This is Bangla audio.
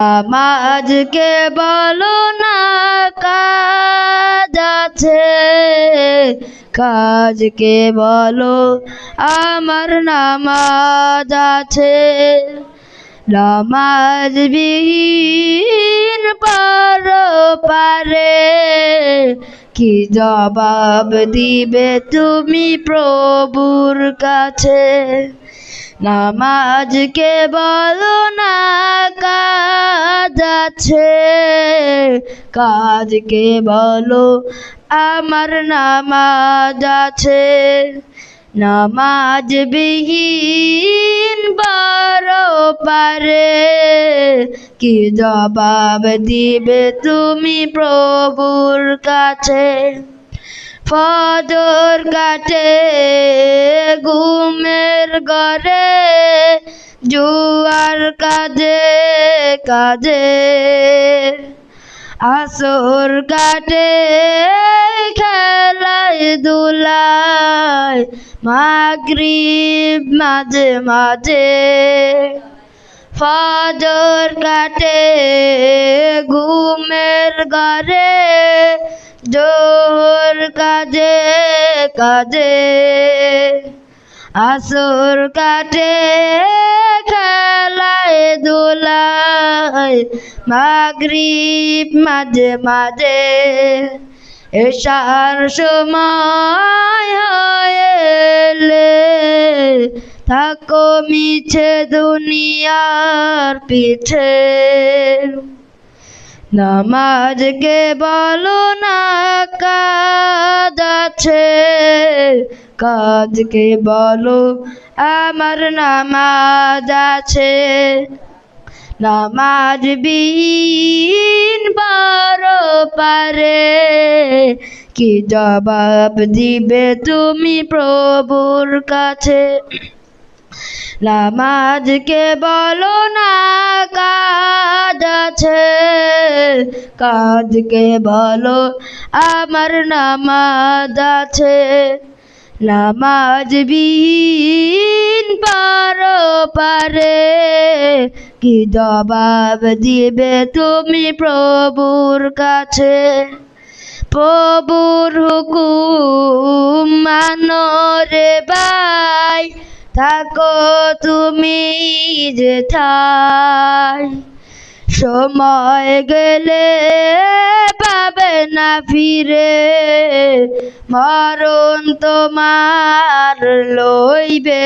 নামাজকে বলো না কাজ আছে, কাজকে বলো আমার নামাজ আছে। নামাজ বিহীন পারে কি জবাব দিবে তুমি প্রভুর কাছে। নামাজকে বলো না কাজ আছে, কাজকে বলো আমার নামাজ আছে। নামাজ বিহীন পারে কি জবাব দিবে তুমি প্রভুর কাছে। ফজর কাটে ঘুমের ঘরে জুয়ার কাজে কাজে, আসর কাটে খেলায় দুলায় মাগরিব মাঝে মাঝে। ফজর কাটে ঘুমের ঘরে জোহর কাজে কাজে, আসর কাটে খেলায় দুলায় মাগরিব মাঝে মাঝে। এশার সময় হয়েলে থাকো মিছে দুনিয়ার পিছে। নামাজকে বলো না কাজ আছে, কাজকে বলো আমার নামাজ আছে। নামাজ বিহীন পারে কি জবাব দিবে তুমি প্রভুর কাছে। নামাজকে বলো না কাজ আছে, কাজকে বলো আমার নামাজ আছে। নামাজ বিহীন পারে কি জবাব দিবে তুমি প্রভুর কাছে। প্রভুর হুকুম মানো রে ভাই, থাকো তুমি যেথায়। সময় গেলে পাবে না ফিরে, মরণ তোমার লইবে।